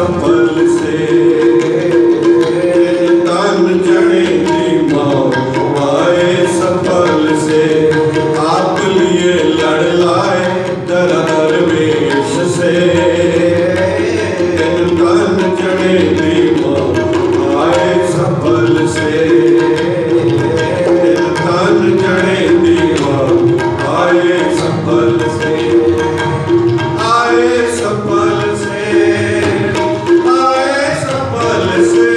सफल से तन जने दी मौत आए सफल से आप लिए लड़ लाए दरवेश से तन जने दी मौत आए सफल से तन जने दी मौत आए सफल से आए सफल से आए सफल से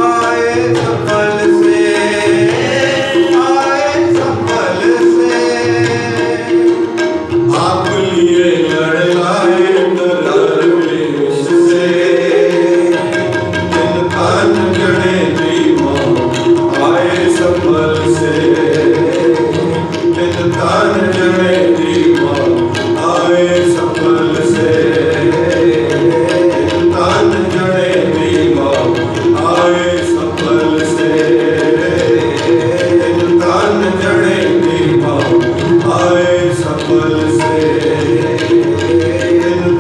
आए सफल से आए सफल से आप लिए लड़ लाए दरवेश से जिन तन जड़े दी मौत आए सफल से जिन तन जड़े दी मौत आए सफल से तन जड़े दी मौत आए सफल से तन जड़े दी मौत आए सफल से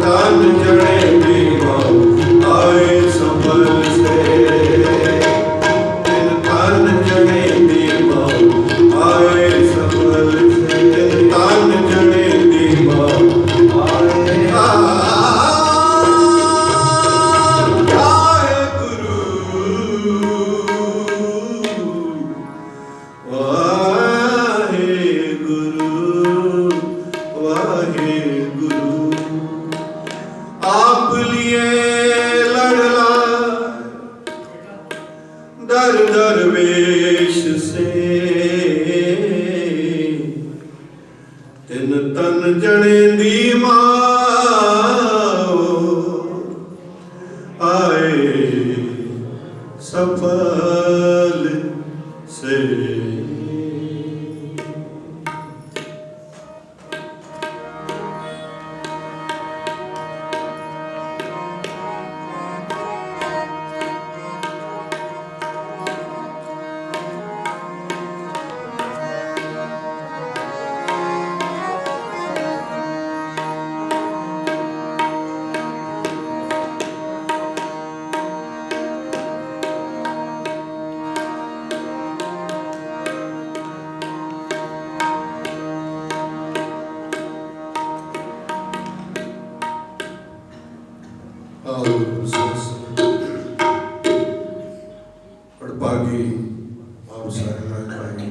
तन जड़े दी मौत आए सफल से तन जड़े दी मौत आए सफल से तन जड़े दी मौत आए गुरु वाहे गुरु वाहे गुरु आप लिए लड़ला दरवेश से तिन तन जने दी माओ आए सफल से हड़भागी आप सारे भाई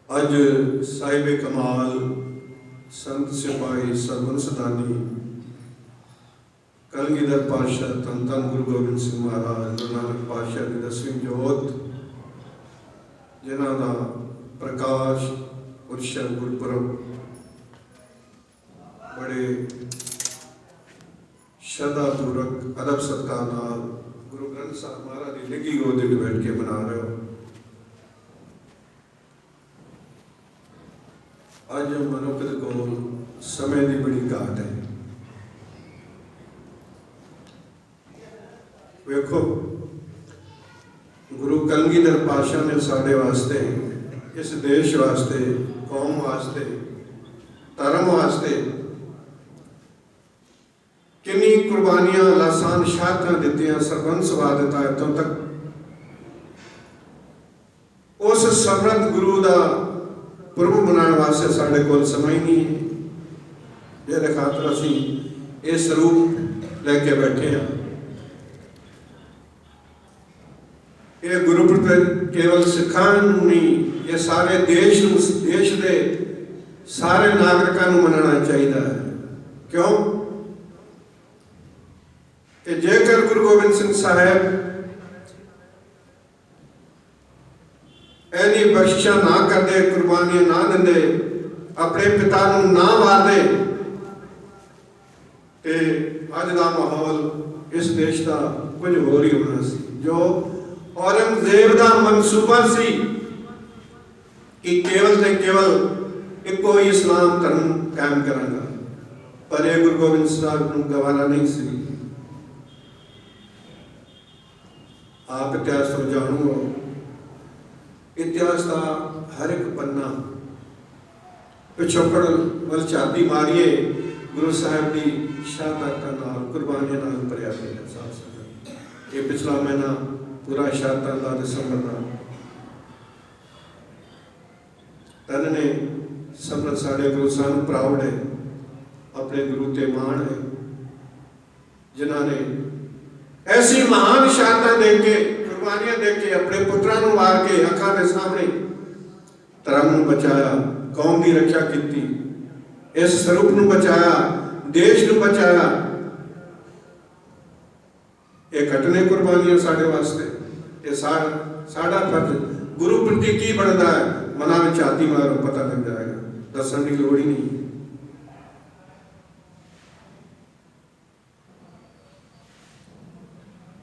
अज साहिब कमाल संत सिपाही सरबंसदानी कलगीधर पातशाह धन धन गुरु गोबिंद सिंह महाराज गुरु नानक पातशाह की 10वीं जोत जिन्हों का प्रकाश उत्सव गुरपुरब बड़े श्रद्धापूर्वक अदब सत्कार नाल गुरु ग्रंथ साहब महाराज की निੱਘੀ गोदी में बैठ के मना रहे हो। अज मनुख को समय की बड़ी घाट है। वेखो गुरु कलगीधर पातशाह ने साढ़े वास्ते इस देश वास्ते कौम वास्ते धर्म वास्ते किन्नी कुर्बानियां लासान शहादतां दित्तियां सरबंस वा दिता इतों तक उस समर्थ गुरु का पुरब मनाने वास्ते साढ़े कोल समय नहीं है जिहदे खातर असीं ये स्वरूप लैके बैठे हैं। ये गुरुपुरब केवल सिखां नूं नहीं ये सारे देश के सारे नागरिकों को मनाना चाहिए है। क्यों कि जेकर गुरु गोबिंद सिंह साहब ऐनी बख्शिशां ना करते कुर्बानियां ना देंदे अपने पिता नूं ना मारदे ते अज दा माहौल इस देश का कुछ होर ही होना सी। जो औरंगजेब का मनसूबा सी कि केवल ते केवल एको ही इस्लाम धर्म कायम करांगा, पर यह गुरु गोबिंद साहब नूं गवारा नहीं सी। आप इतिहास तो जानू हो, इतिहास का हर एक पन्ना पिछोकड़ वल झाती मारिए गुरु साहब की शहादत कुर्बानी भरिया है। साथ संगत ये पिछला महीना पूरा शहादत का दिसंबर का तन ने समझ साढ़े गुरु सानू प्राउड है, अपने गुरु ते मान है, जिन्होंने ऐसी महान शहादत दे के कुर्बानियां दे के अपने पुत्रों को मार के अखां के सामने धर्म को बचाया, कौम की रक्षा की, इस स्वरूप को बचाया, देश को बचाया। ये घटने कुर्बानियां साढ़े वास्ते, ये साड़ा फर्ज गुरु प्रति की बनता है, मना में छाती मारो पता लग जाएगा, दसन की लोड़ ही नहीं।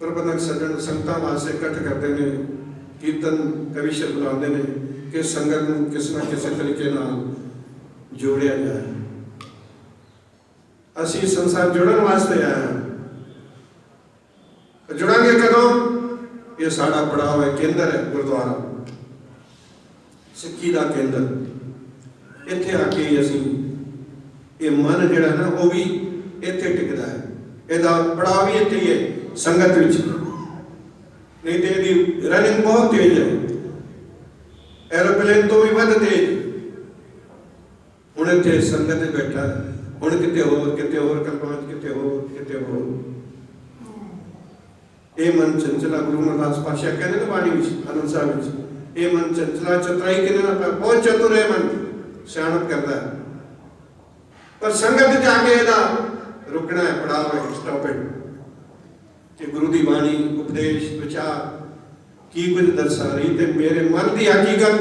प्रबंधक सज्जन संगतां वास्ते इकट्ठ करते हैं, कीर्तन कविशर बुलाते हैं कि संगत को किसी न किसी तरीके नाल जोड़िया जाए। असी संसार जुड़न वास्ते आए हैं, जुड़ांगे कदों? ये साड़ा पड़ाव है, केंद्र है गुरुद्वारा सिक्खी का केंद्र। इत्थे आके असी ये मन जिहड़ा ना वो भी इत्थे टिकदा है, इहदा पड़ाव भी इत्थे ही है संगत विच। नहीं तो इहदी रनिंग बहुत तेज है, एरोप्लेन तो भी वध तेज। हुण इत्थे संगत बैठा है, हुण किते होर कलपांच किते होर। ये मन चंचला गुरु अमरदास पातशाह कहते हैं बाणी विच आनंद साहब विच, ये मन चंचला चतुराई किने ना बहुत चतुर है मन, सियाणप करता है। पर संगत जाके इहदा रुकना है, पड़ाव है, स्टॉपेड कि गुरु दी बाणी उपदेश विचार की कुछ दर्शा रही ते मेरे मन की हकीकत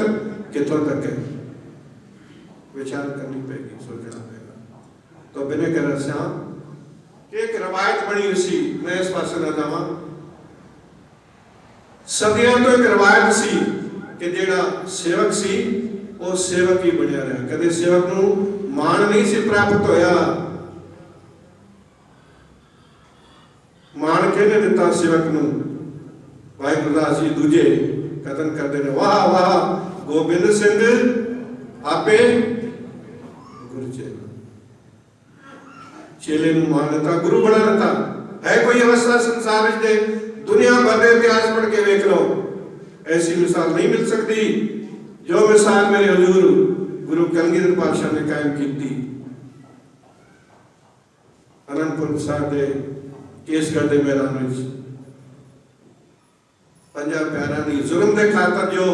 कितों तक है, विचार करनी पेगी, सोचना पेगा। तो बिने कर एक रवायत बनी सी, मैं इस पास ना जावा, सदियों तो एक रवायत सी कि जेड़ा सेवक सी वो सेवक ही बनया रहा, कदे सेवक नू मान नहीं सी प्राप्त होया। मान किहने दिता सेवक नू? भाई गुरदास जी दूजे कथन करते हैं, वाह वाह गोबिंद सिंह आपे गुरु चेला। चेले नू मान लेता, गुरु बना लेता है। कोई अवस्था संसार में दे दुनिया भर के इतिहास पढ़ के देख लो, ऐसी मिसाल नहीं मिल सकती जो मिसाल मेरे हुजूर गुरु कलगीधर पातशाह ने कायम की थी। अनंतपुर साहब दे केसगढ़ के मैदान में पंजाब प्यारा की जुल्म के खातर जो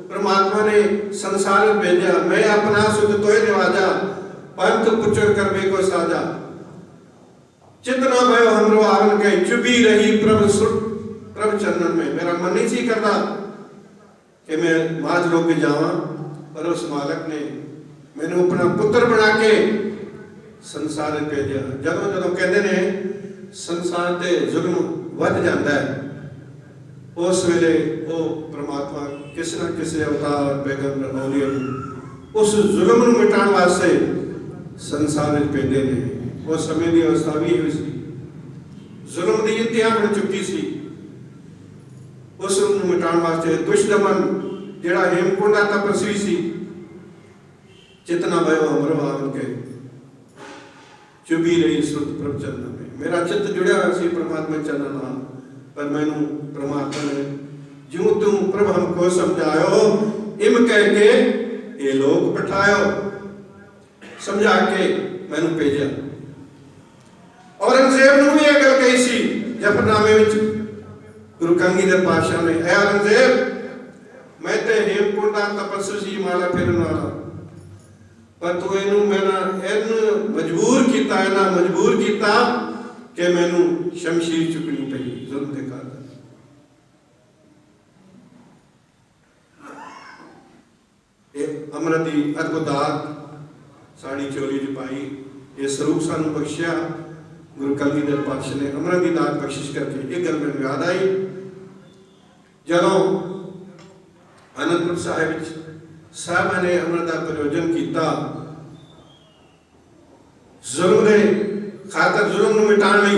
परमात्मा ने संसार में भेजा, मैं अपना सुध तोय निवाजा, पंथ पुचर कर बे को साजा, चितना भयो हमरो आवन के, चुभी रही प्रभु सुट प्रभु चरणन में। मेरा मन नहीं सी करता कि मैं माज लोग के जावा, पर उस मालक ने मैंने अपना पुत्र बना के संसार में भेजा। जदों जदों कहते ने संसार के जुल्म वध जाता है, उस वेले वो परमात्मा किसी न किसी अवतार पैगंबर मौलिया उस जुल्म को मिटाने वास्ते संसार में भेजे ने। उस समय की अवस्था भी हुई सी, जुल्म की इंतहा बन चुकी सी, उस मिटाने वास्ते दुष्टदमन जिहड़ा हेमकुंड दा तपस्वी सी, चितना भयो हमरो आवन के, चुभी रही सुध प्रभु चरणन में। मेरा चित्त जुड़िया हुआ सी परमात्मा चरणन नाल, पर मैनू परमात्मा ने ज्यों तुम प्रभु हमको समझायो, इम कह के ये लोग पठायो, समझा के मैनू भेजा। औरंगजेब नू भी यह गल कही सी जफरनामे विच गुरु कलगीधर पातशाह ने, ऐ औरंगजेब मैं ते हेमकुंड दा तपस्वी सी माला फेरन वाला, पर तू इनू मैंने इन मजबूर किया कि मैनू शमशीर चुकनी पई जुल्म के कारण। अमृत की अद्भुत दात साड़ी चोली च पाई, ये स्वरूप सानू बख्शिया गुरु कलगीधर पातशाह ने, अमृत की दात बख्शिश करके। एक गल मैनू याद आई, जदों आनंदपुर साहब ने अमृत का प्रयोजन किया, जुल्म दे खातर जुल्म नू मिटाने लई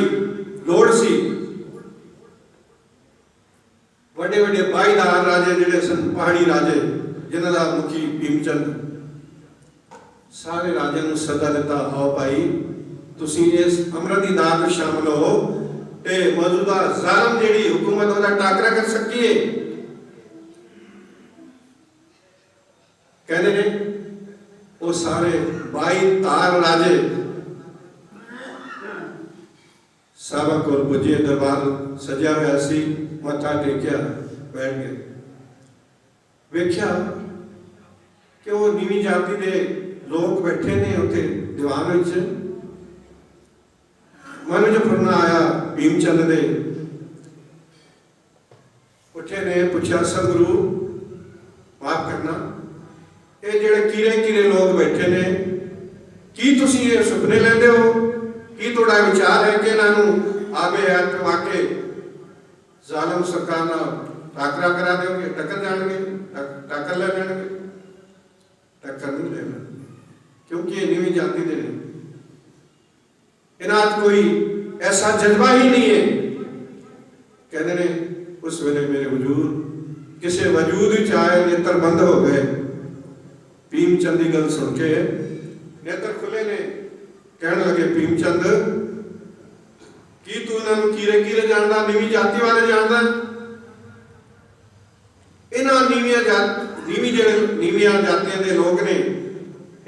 लोड़ सी। बड़े बड़े बाईदार राजे जिहड़े सन, पहाड़ी राजे जिन्हां दा मुखी भीमचंद, सारे राजे नू सदा दिता, आओ भाई ਤੁਸੀਂ ਇਸ ਅੰਮ੍ਰਿਤ ਦੀ ਦਾਤ ਵਿੱਚ ਸ਼ਾਮਲ ਹੋ ਤੇ ਮੌਜੂਦਾ ਜ਼ਾਲਮ ਜਿਹੜੀ ਹੁਕੂਮਤ ਉਹਦਾ ਟਾਕਰਾ ਕਰ ਸਕੀਏ। ਕਹਿੰਦੇ ਨੇ ਉਹ ਸਾਰੇ 22 ਤਾਰ ਰਾਜੇ ਸਾਬਾ ਕੋਲ ਪੁੱਜੇ, ਦਰਬਾਰ ਸਜਿਆ ਹੋਇਆ ਸੀ, ਮੱਥਾ ਟੇਕਿਆ, ਬੈਠ ਗਏ। ਵੇਖਿਆ ਕਿ ਉਹ ਨੀਵੀਂ ਜਾਤੀ ਦੇ ਲੋਕ ਬੈਠੇ ਨੇ ਉੱਥੇ ਦੀਵਾਨ ਵਿੱਚ। ਮਨ ਵਿੱਚ ਫੁਰਨਾ ਆਇਆ ਭੀਮ ਚੰਦ ਦੇ। ਉੱਠੇ ਨੇ, ਪੁੱਛਿਆ ਸਤਿਗੁਰੂ ਮਾਫ ਕਰਨਾ, ਇਹ ਜਿਹੜੇ ਕੀੜੇ ਲੋਕ ਬੈਠੇ ਨੇ, ਕੀ ਤੁਸੀਂ ਇਹ ਸੁਪਨੇ ਲੈਂਦੇ ਹੋ? ਕੀ ਤੁਹਾਡਾ ਵਿਚਾਰ ਹੈ ਕਿ ਇਹਨਾਂ ਨੂੰ ਆਵੇ ਹੱਥ ਵਾਕੇ ਜ਼ਾਲਮ ਸਰਕਾਰ ਨਾਲ ਟਾਕਰਾ ਕਰਾ ਦਿਓਗੇ? ਟੱਕਰ ਜਾਣਗੇ, ਟੱਕਰ ਲੈ ਲੈਣਗੇ? ਟੱਕਰ ਨਹੀਂ ਲੈਣਾ, ਕਿਉਂਕਿ ਇਹ ਨੀਵੀਂ ਜਾਤੀ ਦੇ ਨੇ। ਇਹਨਾਂ 'ਚ ਕੋਈ ਐਸਾ ਜਜ਼ਬਾ ਹੀ ਨਹੀਂ ਹੈ। ਕਹਿੰਦੇ ਨੇ ਉਸ ਵੇਲੇ ਮੇਰੇ ਵਜੂਦ ਕਿਸੇ ਵਜੂਦ ਵਿੱਚ ਆਏ, ਨੇਤਰ ਬੰਦ ਹੋ ਗਏ। ਭੀਮ ਚੰਦ ਦੀ ਗੱਲ ਸੁਣ ਕੇ ਨੇਤਰ ਖੁੱਲੇ ਨੇ। ਕਹਿਣ ਲੱਗੇ ਭੀਮ ਚੰਦ, ਕੀ ਤੂੰ ਇਹਨਾਂ ਨੂੰ ਕੀੜੇ ਜਾਣਦਾ? ਨੀਵੀਂ ਜਾਤੀ ਵਾਲੇ ਜਾਣਦਾ? ਇਹਨਾਂ ਨੀਵੀਆਂ ਜਾਤੀਆਂ ਦੇ ਲੋਕ ਨੇ,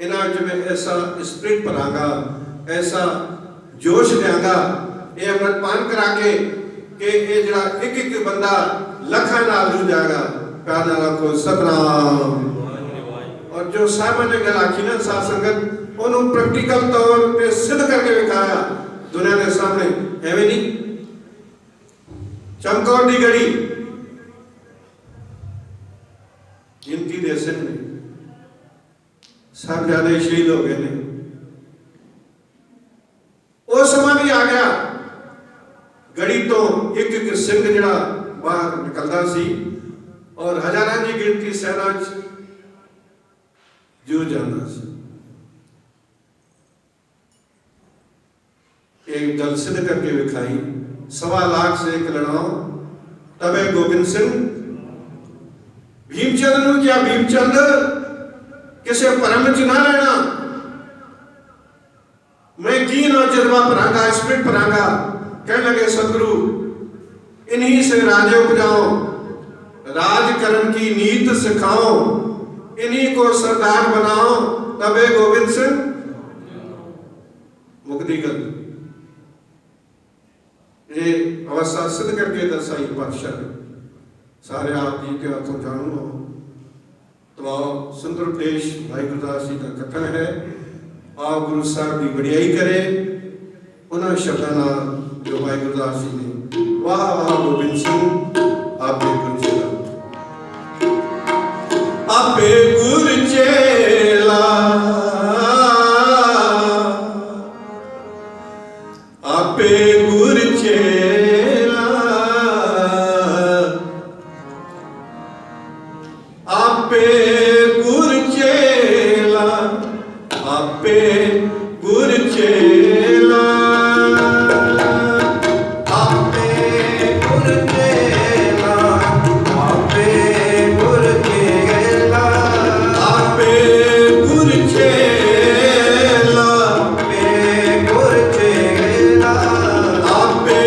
ਇਹਨਾਂ ਵਿੱਚ ਮੈਂ ਐਸਾ ਸਪਿਰਿਟ ਭਰਾਂਗਾ, ਐਸਾ ਜੋਸ਼ ਦਿਆਂਗਾ, ਇਹ ਅੰਮ੍ਰਿਤ ਪਾਨ ਕਰਾ ਕੇ ਕਿ ਇਹ ਜਿਹੜਾ ਇੱਕ ਬੰਦਾ ਲੱਖਾਂ ਨਾਲ ਜੁੜ ਜਾਏਗਾ। ਪਿਆਰ ਨਾਲ ਆਖੋ ਸਤਨਾਮ। और जो साहब ने गल आखी ना साध संगत, उन्होंने प्रैक्टिकल तौर पे सिद्ध करके दिखाया दुनिया के सामने। एवं नहीं चमकौर दी गढ़ी गिनती दे सिख ने सब ज्यादा शहीद हो गए ने। वो समा भी आ गया, गढ़ी तो एक सिंह जड़ा बाहर निकलता सी और हजारां की गिनती सेना जो जाना सी। एक गल सिद्ध करके विखाई, 1.25 लाख से एक लड़ाओ तबे गोबिंद सिंह भीमचंद ने क्या भीमचंद किसे परम च ना रहना, मैं की ना जज्बा भरांगा, स्पिरिट भरांगा। कहने लगे सतगुरु इन्हीं से राजे उपजाओ, राज करन की नीत सिखाओ, इन्हीं को सरदार बनाओ, तबे गोविंद सिंह मुक्ति गल। ये अवस्था सिद्ध करके दसाई पातशाह ने। सारे आप जी के हाथों जानो तो सुंदर उपदेश भाई गुरदास जी का कथन है। आप गुरु साहब की बड़ियाई करे उन्होंने शब्दां जो भाई गुरदास जी ने। वाह वाह गोविंद सिंह आपे गुरु चेला, आपे गुरु चेला, आपे गुरु चेला, आपे गुरु चेला, आपे गुरु चेला, आपे गुरु चेला, आपे गुरु चेला, आपे गुरु चेला, आपे गुरु चेला, आपे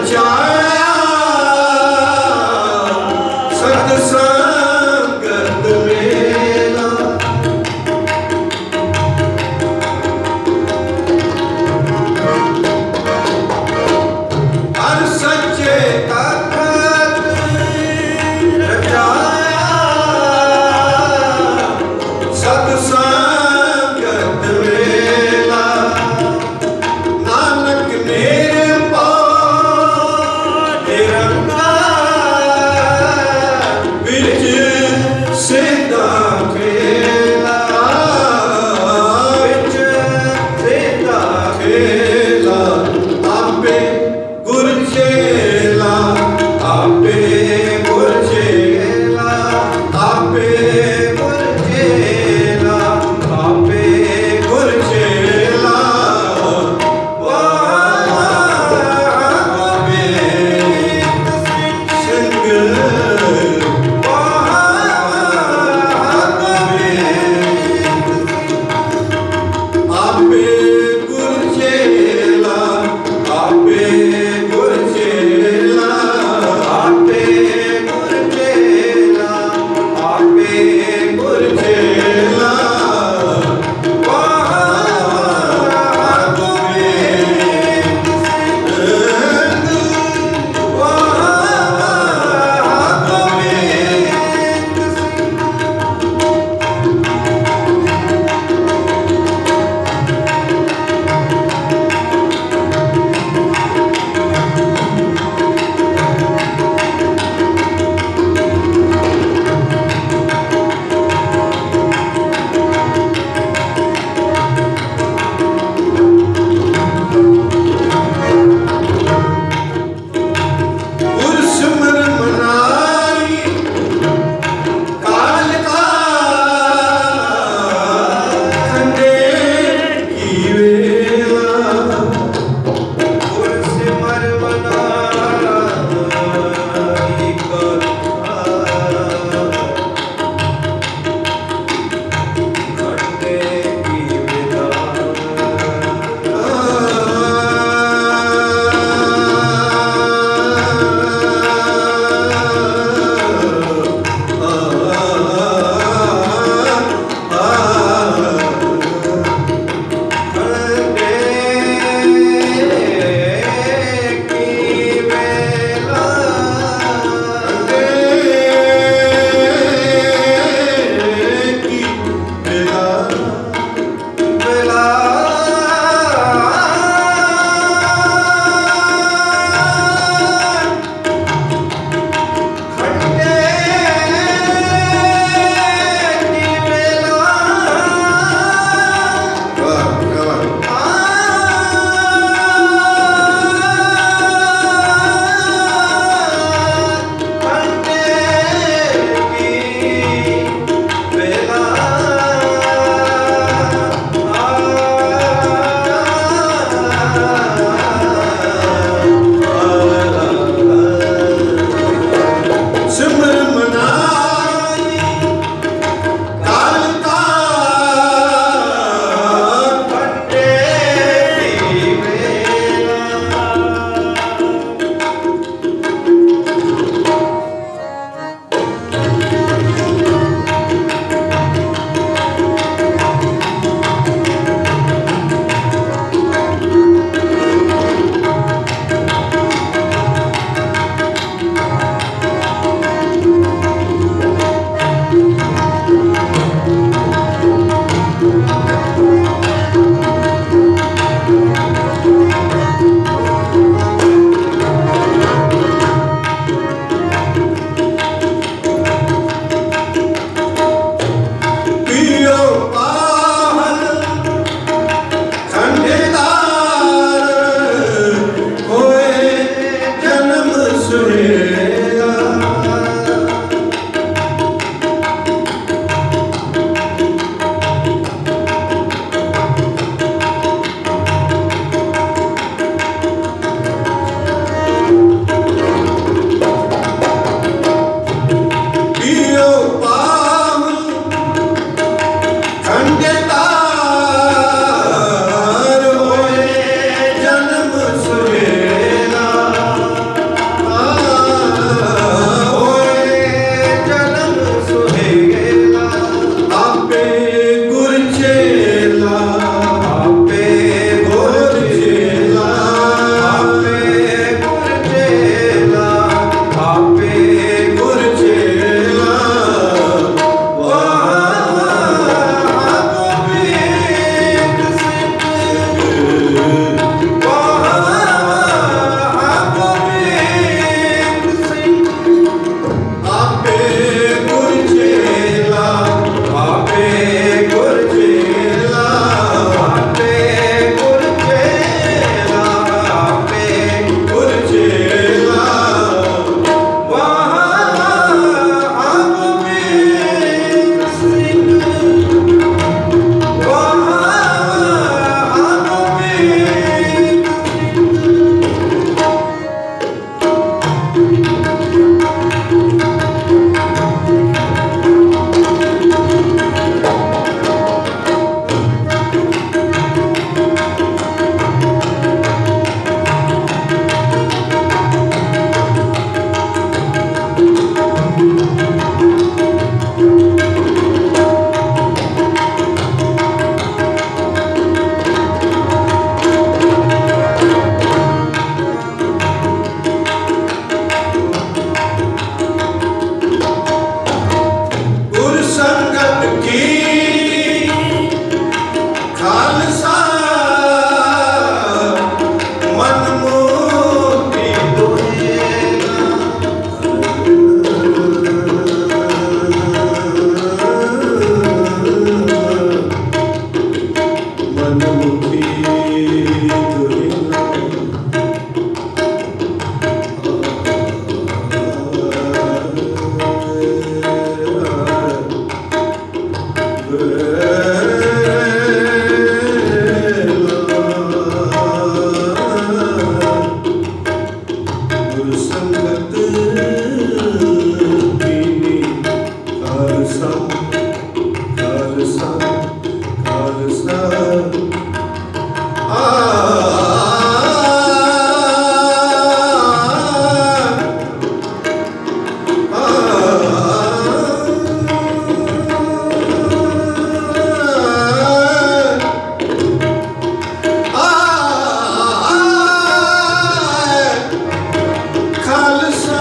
रचाया सतसंगत मेला। हर सच्चे तखत रचाया सतसंगत मेला। नानक मेरे पास ਗੁਰ ਸੰਗਤ ਪੀਨੀ ਖਾਲਸਾ ਖਾਲਸਾ ਖਾਲਸਾ ਖਾਲਸਾ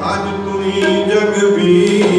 आज तुम्ही जगबीर